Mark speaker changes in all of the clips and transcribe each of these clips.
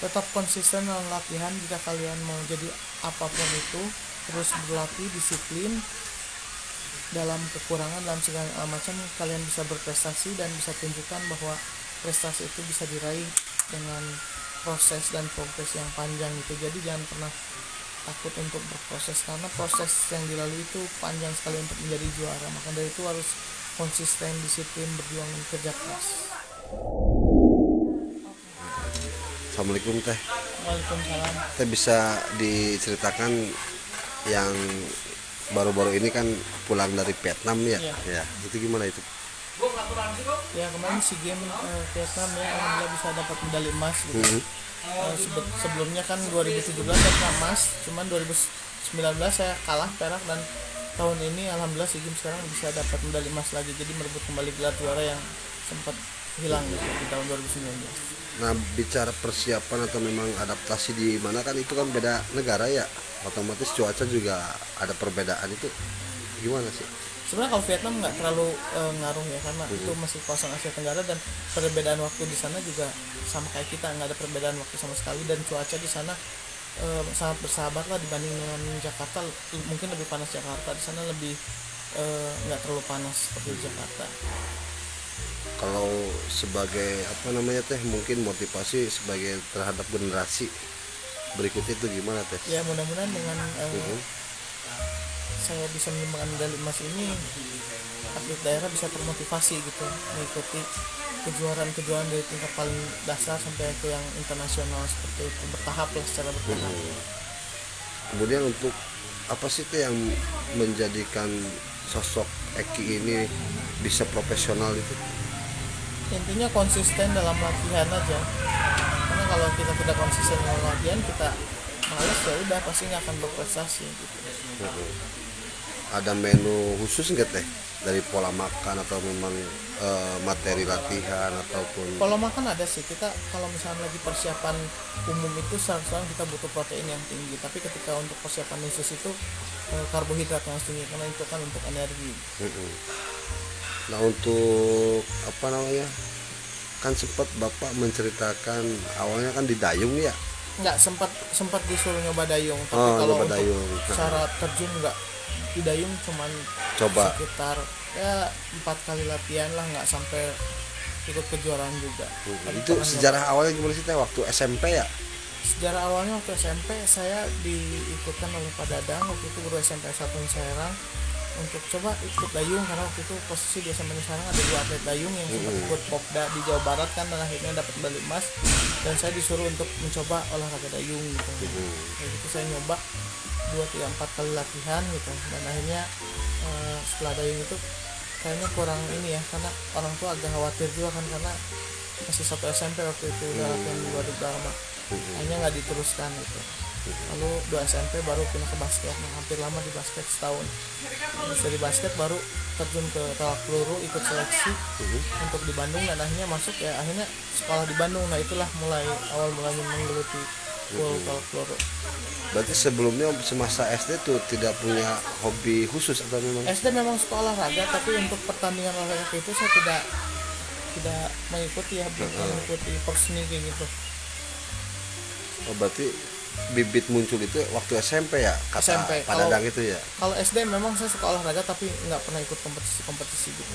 Speaker 1: Tetap konsisten dalam latihan. Jika kalian mau jadi apapun itu, terus berlatih disiplin dalam kekurangan, dalam segala macam, kalian bisa berprestasi dan bisa tunjukkan bahwa prestasi itu bisa diraih dengan proses dan progres yang panjang gitu. Jadi jangan pernah takut untuk berproses, karena proses yang dilalui itu panjang sekali untuk menjadi juara. Maka dari itu harus konsisten, disiplin, berjuang, dan kerja keras.
Speaker 2: Assalamualaikum teh.
Speaker 1: Waalaikumsalam.
Speaker 2: Teh bisa diceritakan yang baru-baru ini kan pulang dari Vietnam ya?
Speaker 1: Iya.
Speaker 2: Ya, itu gimana itu?
Speaker 1: Ya kemarin SEA Games Vietnam ya, alhamdulillah bisa dapat medali emas gitu. Sebelumnya kan 2017 dapat emas, cuman 2019 saya kalah perak, dan tahun ini alhamdulillah SEA Games sekarang bisa dapat medali emas lagi, jadi merebut kembali gelar juara yang sempat hilang gitu di tahun 2019.
Speaker 2: Nah, bicara persiapan atau memang adaptasi di mana, kan itu kan beda negara ya, otomatis cuaca juga ada perbedaan, itu gimana sih?
Speaker 1: Sebenarnya kalau Vietnam nggak terlalu ngaruh ya, karena itu masih kawasan Asia Tenggara, dan perbedaan waktu di sana juga sama kayak kita, nggak ada perbedaan waktu sama sekali, dan cuaca di sana sangat bersahabat lah dibanding dengan Jakarta. Mungkin lebih panas Jakarta, di sana lebih nggak terlalu panas seperti di Jakarta.
Speaker 2: Kalau sebagai apa namanya teh, mungkin motivasi sebagai terhadap generasi berikutnya itu gimana teh?
Speaker 1: Ya mudah-mudahan dengan saya bisa menyumbangkan medali emas ini, atlet daerah bisa termotivasi gitu mengikuti kejuaraan-kejuaraan dari tingkat paling dasar sampai ke yang internasional, seperti itu, bertahap lah, secara bertahap.
Speaker 2: Kemudian untuk apa sih teh yang menjadikan sosok Eki ini bisa profesional itu?
Speaker 1: Intinya konsisten dalam latihan aja, karena kalau kita tidak konsisten dalam latihan, kita males, ya udah pasti nggak akan berprestasi gitu.
Speaker 2: Ada menu khusus nggak teh dari pola makan atau memang materi latihan ataupun
Speaker 1: Pola makan ada sih, kita kalau misalnya lagi persiapan umum itu sekarang kita butuh protein yang tinggi, tapi ketika untuk persiapan khusus itu karbohidrat yang tinggi, karena itu kan untuk energi.
Speaker 2: Nah, untuk apa namanya, kan sempat bapak menceritakan awalnya kan di dayung ya?
Speaker 1: Nggak sempat disuruh nyoba dayung, tapi
Speaker 2: Oh,
Speaker 1: kalau
Speaker 2: nyoba
Speaker 1: untuk
Speaker 2: dayung.
Speaker 1: syarat terjun nggak di dayung, cuman
Speaker 2: Coba.
Speaker 1: sekitar ya 4 kali latihan lah, nggak sampai ikut kejuaraan juga. Tapi
Speaker 2: Itu
Speaker 1: pernah
Speaker 2: sejarah awalnya gimana sih teh, waktu SMP ya?
Speaker 1: Sejarah awalnya waktu SMP saya diikutkan oleh Pak Dadang, waktu itu guru SMP 1 Serang, untuk coba ikut dayung, karena waktu itu posisi di SMP Serang ada 2 atlet dayung yang sempat ikut Popda di Jawa Barat kan, dan akhirnya dapat medali emas, dan saya disuruh untuk mencoba olahraga dayung gitu. Kayak gitu saya nyoba 2, 3, 4 kali latihan gitu, dan akhirnya setelah dayung itu kayaknya kurang ini ya, karena orang tua agak khawatir juga kan, karena masih 1 SMP waktu itu, udah latihan di waduk Dharma, akhirnya nggak diteruskan gitu. Lalu 2 SMP baru pindah ke basket, hampir lama di basket setahun. Terus dari basket baru terjun ke tolak peluru, ikut seleksi untuk di Bandung, dan akhirnya masuk ya, akhirnya sekolah di Bandung. Nah itulah awal mulanya menggeluti tolak peluru.
Speaker 2: Berarti sebelumnya semasa SD tuh tidak punya hobi khusus atau memang?
Speaker 1: SD memang suka olahraga, tapi untuk pertandingan olahraga itu saya tidak mengikuti ya, belum mengikuti perseni kayak gitu.
Speaker 2: Oh, berarti bibit muncul itu waktu SMP ya, kata
Speaker 1: SMP.
Speaker 2: Pak Dadang itu ya?
Speaker 1: Kalau SD memang saya suka olahraga, tapi nggak pernah ikut kompetisi gitu.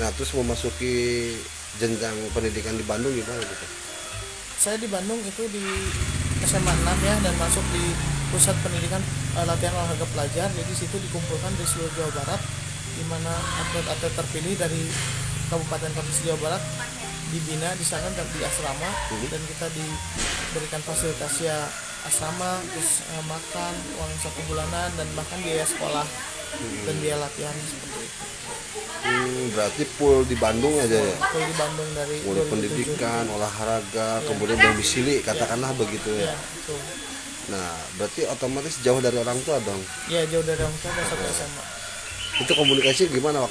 Speaker 2: Nah, terus memasuki jenjang pendidikan di Bandung gimana gitu?
Speaker 1: Saya di Bandung itu di SMA 6 ya, dan masuk di pusat pendidikan latihan olahraga pelajar. Jadi situ dikumpulkan di seluruh Jawa Barat, di mana atlet-atlet terpilih dari kabupaten kota Jawa Barat dibina di sana dan di asrama, dan kita diberikan fasilitas ya asrama, terus makan, uang 1 bulanan, dan bahkan biaya sekolah dan biaya latihan seperti itu.
Speaker 2: Berarti full di Bandung aja ya?
Speaker 1: Kalau di Bandung dari
Speaker 2: Mulai
Speaker 1: 2007.
Speaker 2: pendidikan, olahraga, kemudian domisili, katakanlah begitu ya?
Speaker 1: Ya, betul.
Speaker 2: Nah, berarti otomatis jauh dari orang tua dong?
Speaker 1: Ya, jauh dari orang tua, dan 1 SMA.
Speaker 2: Itu komunikasi gimana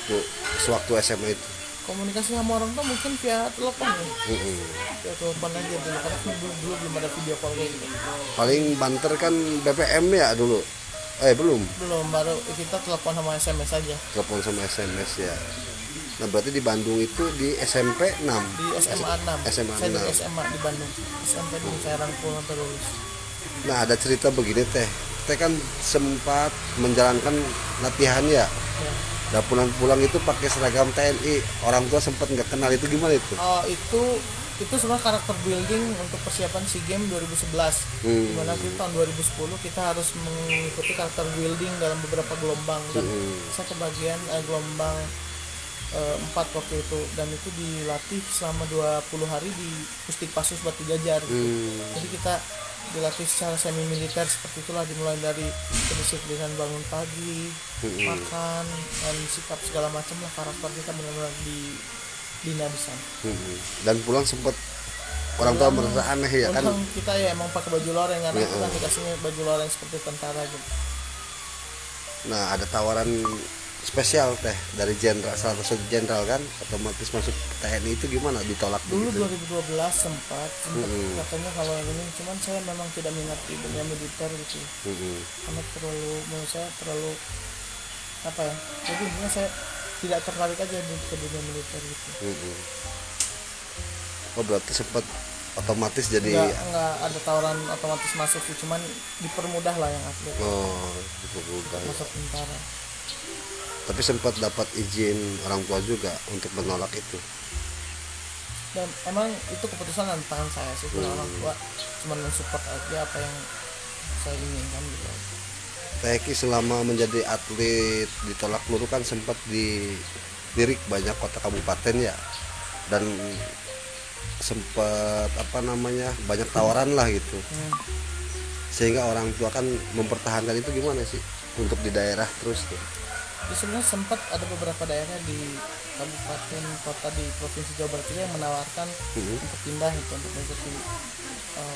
Speaker 2: sewaktu SMA itu?
Speaker 1: Komunikasi sama orang tua mungkin via telepon ya. Via telepon aja dulu, karena dulu belum ada video call kayak gitu.
Speaker 2: Paling banter kan BBM ya dulu? Belum?
Speaker 1: Belum, baru kita telepon sama SMS aja.
Speaker 2: Telepon sama SMS ya? Nah berarti di Bandung itu di SMP 6.
Speaker 1: Di SMA 6.
Speaker 2: SMA
Speaker 1: Saya di
Speaker 2: 6.
Speaker 1: SMA di Bandung. SMP di Serang pulang terus.
Speaker 2: Nah ada cerita begini teh. Teh kan sempat menjalankan latihan ya.
Speaker 1: Ya.
Speaker 2: Dan pulang-pulang itu pakai seragam TNI. Orang tua sempat nggak kenal, itu gimana itu?
Speaker 1: Oh, itu sebenarnya karakter building untuk persiapan SEA Games 2011. Dimana kita tahun 2010 kita harus mengikuti karakter building dalam beberapa gelombang, dan saya kebagian gelombang 4 waktu itu, dan itu dilatih selama 20 hari di Pusdikpasus Batu Jajar gitu. Jadi kita dilatih secara semi militer seperti itulah, dimulai dari kedisiplinan bangun pagi, makan, dan sikap segala macam lah, karakter kita benar-benar dibina di sana.
Speaker 2: Dan pulang sempat orang tua merasa aneh ya kan?
Speaker 1: Pulang kita ya emang pakai baju loreng, karena itu kan dikasihnya baju loreng seperti tentara gitu.
Speaker 2: Nah ada tawaran spesial teh dari jenderal, salah satu jenderal kan, otomatis masuk TNI, itu gimana, ditolak
Speaker 1: Dulu
Speaker 2: begitu?
Speaker 1: 2012 sempat katanya kalau yang ini, cuman saya memang tidak minat di dunia militer gitu, karena menurut saya terlalu apa ya, jadi intinya saya tidak tertarik aja ke dunia militer gitu.
Speaker 2: Oh berarti sempat otomatis jadi
Speaker 1: Enggak ada tawaran otomatis masuk sih, cuman dipermudah lah yang atlet
Speaker 2: itu udah ya.
Speaker 1: masuk tentara.
Speaker 2: Tapi sempat dapat izin orang tua juga untuk menolak itu.
Speaker 1: Dan emang itu keputusan dari tangan saya sih, karena orang tua cuma mensupport aja apa yang saya inginkan gitu.
Speaker 2: Teh Eki selama menjadi atlet ditolak peluru kan sempat dilirik banyak kota kabupaten ya, dan sempat banyak tawaran lah gitu, sehingga orang tua kan mempertahankan itu, gimana sih untuk di daerah terus tuh?
Speaker 1: Jadi sebenarnya sempat ada beberapa daerah di kabupaten kota di provinsi Jawa Barat juga yang menawarkan untuk pindah itu, untuk mengikuti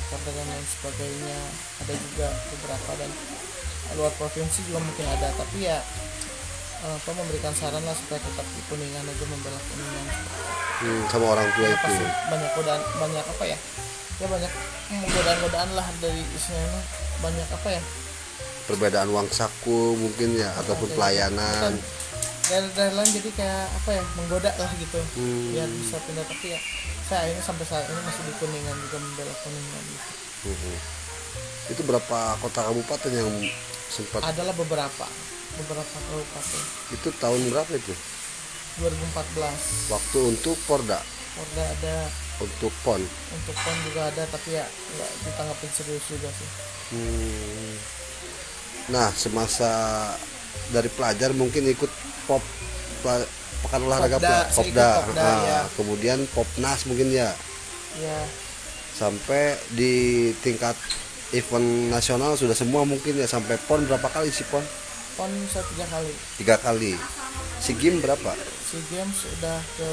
Speaker 1: Porda dan lain sebagainya. Ada juga beberapa, dan luar provinsi juga mungkin ada, tapi ya memberikan saran lah supaya tetap di Kuningan aja, membela Kuningan.
Speaker 2: Sama orang tua itu
Speaker 1: Pasti banyak godaan, banyak apa ya, banyak godaan lah dari istilahnya, banyak apa ya,
Speaker 2: perbedaan uang saku mungkin ya, ataupun pelayanan.
Speaker 1: Daerah lain jadi kayak apa ya, menggoda lah gitu, biar bisa pindah. Tapi ya saya ini sampai saat ini masih di Kuningan juga, membela Kuningan gitu.
Speaker 2: Itu berapa kota kabupaten yang sempat?
Speaker 1: Adalah beberapa kabupaten.
Speaker 2: Itu tahun berapa itu?
Speaker 1: 2014.
Speaker 2: Waktu untuk Porda
Speaker 1: ada,
Speaker 2: untuk PON.
Speaker 1: untuk PON juga ada, tapi ya nggak ditanggapin serius juga sih.
Speaker 2: Nah semasa dari pelajar mungkin ikut pekan olahraga Popda,
Speaker 1: ya.
Speaker 2: kemudian Popnas mungkin ya, sampai di tingkat event nasional sudah semua mungkin ya, sampai PON berapa kali sih PON?
Speaker 1: PON saya 3 kali.
Speaker 2: 3 kali. SEA Games berapa?
Speaker 1: SEA Games sudah ke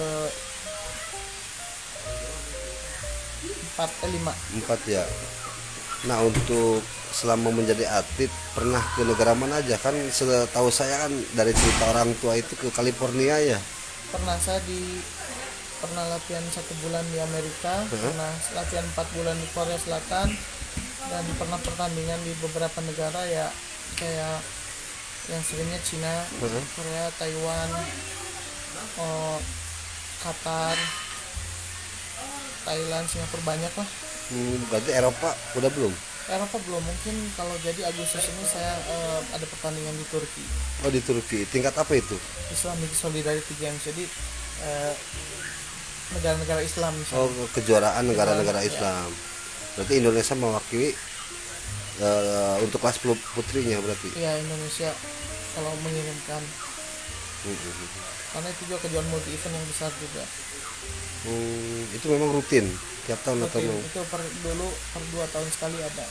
Speaker 1: 4 ya.
Speaker 2: Nah untuk selama menjadi atlet pernah ke negara mana aja? Kan setahu saya kan dari cerita orang tua itu ke California ya.
Speaker 1: Saya pernah latihan 1 bulan di Amerika, pernah latihan 4 bulan di Korea Selatan, dan pernah pertandingan di beberapa negara ya, kayak yang seringnya Cina, Korea, Taiwan, Qatar, Thailand, Singapura, banyak lah.
Speaker 2: Berarti Eropa udah belum?
Speaker 1: Eropa belum, mungkin kalau jadi Agustus ini saya ada pertandingan di Turki.
Speaker 2: Oh di Turki, tingkat apa itu?
Speaker 1: Islamic Solidarity Games, jadi negara-negara Islam misalnya.
Speaker 2: Oh kejuaraan negara-negara Islam. Berarti Indonesia mewakili untuk kelas putrinya berarti?
Speaker 1: Iya, Indonesia kalau mengirimkan, karena itu juga kejuaraan multi event yang besar juga.
Speaker 2: Itu memang rutin tiap tahun atau
Speaker 1: itu per 2 tahun sekali ada.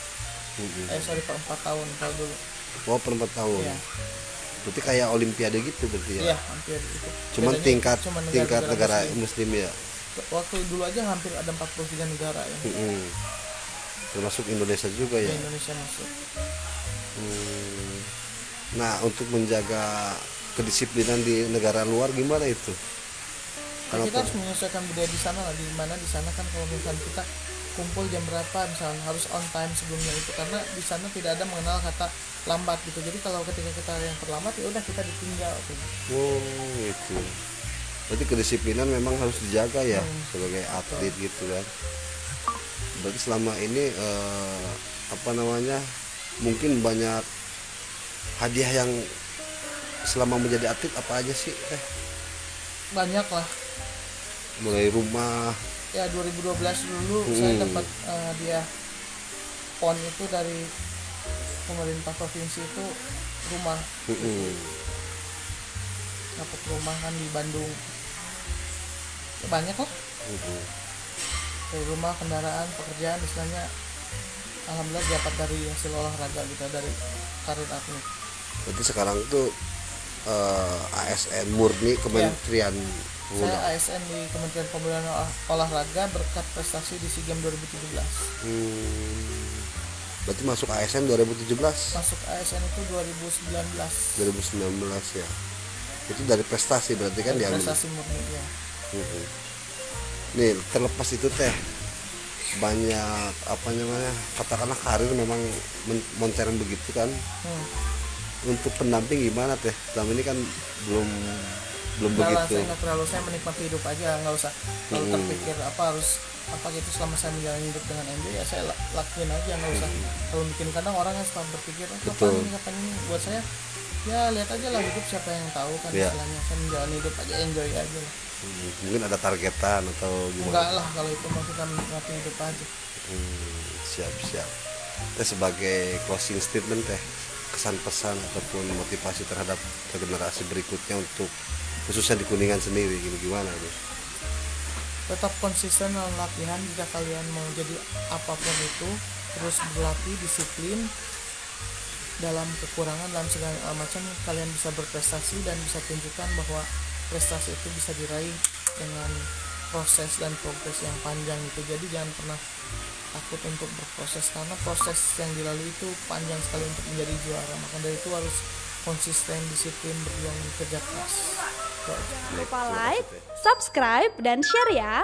Speaker 1: Per 4 tahun kalau dulu.
Speaker 2: Oh per 4 tahun.
Speaker 1: Iya.
Speaker 2: Berarti kayak Olimpiade gitu berarti ya?
Speaker 1: Iya, hampir itu.
Speaker 2: Cuman tingkat negara
Speaker 1: muslim.
Speaker 2: muslim ya.
Speaker 1: Waktu dulu aja hampir ada 43 negara ya.
Speaker 2: Termasuk Indonesia juga ya.
Speaker 1: Indonesia masuk.
Speaker 2: Nah untuk menjaga kedisiplinan di negara luar gimana itu?
Speaker 1: Kita harus menyesuaikan budaya di sana lah, di mana di sana kan kalau misalnya kita kumpul jam berapa misalnya harus on time sebelumnya itu, karena di sana tidak ada mengenal kata lambat gitu. Jadi kalau ketika kita yang terlambat ya udah kita ditinggal gitu.
Speaker 2: Oh itu. Berarti kedisiplinan memang harus dijaga ya sebagai atlet gitu kan. Berarti selama ini apa namanya, mungkin banyak hadiah yang selama menjadi atlet apa aja sih teh?
Speaker 1: Banyak lah
Speaker 2: Mulai rumah.
Speaker 1: ya. 2012 dulu saya dapat dia PON itu dari pemerintah provinsi itu, rumah. Dapat rumah kan di Bandung ya, banyak lah dari rumah, kendaraan, pekerjaan, istilahnya alhamdulillah dapat dari hasil olahraga gitu, dari karir atlet.
Speaker 2: Berarti sekarang tuh ASN murni Kementerian Pemuda.
Speaker 1: Saya ASN di Kementerian Pemuda dan Olahraga berkat prestasi di SEA Games 2017.
Speaker 2: Berarti masuk ASN 2017.
Speaker 1: Masuk ASN itu 2019.
Speaker 2: 2019 ya. Itu dari prestasi berarti kan diambil.
Speaker 1: Prestasi murni ya.
Speaker 2: Nih terlepas itu teh, banyak apa namanya, katakanlah karir memang moncaren begitu kan. Untuk pendamping gimana teh? Selama ini kan belum begitu.
Speaker 1: Saya menikmati hidup aja, nggak usah kalau terpikir apa harus apa gitu. Selama saya menjalani hidup dengan MJ ya saya lakuin aja, nggak usah kalau bikin. Kadang orang kan suka berpikir kapan ini buat saya ya, lihat aja lah hidup, siapa yang tahu kan. Istilahnya saya menjalani hidup aja, enjoy aja lah.
Speaker 2: Mungkin ada targetan atau gimana?
Speaker 1: Enggak lah, kalau itu mah kita menikmati hidup aja.
Speaker 2: Siap. Teh sebagai closing statement teh, kesan pesan ataupun motivasi terhadap generasi berikutnya untuk khususnya di Kuningan sendiri gimana itu?
Speaker 1: Tetap konsisten dalam latihan. Jika kalian mau jadi apapun itu, terus berlatih, disiplin. Dalam kekurangan, dalam segala macam kalian bisa berprestasi dan bisa tunjukkan bahwa prestasi itu bisa diraih dengan proses dan progres yang panjang itu. Jadi jangan pernah takut untuk berproses, karena proses yang dilalui itu panjang sekali untuk menjadi juara. Maka dari itu harus konsisten, disiplin, berjuang, kerja keras.
Speaker 3: Jangan lupa like, subscribe, dan share ya.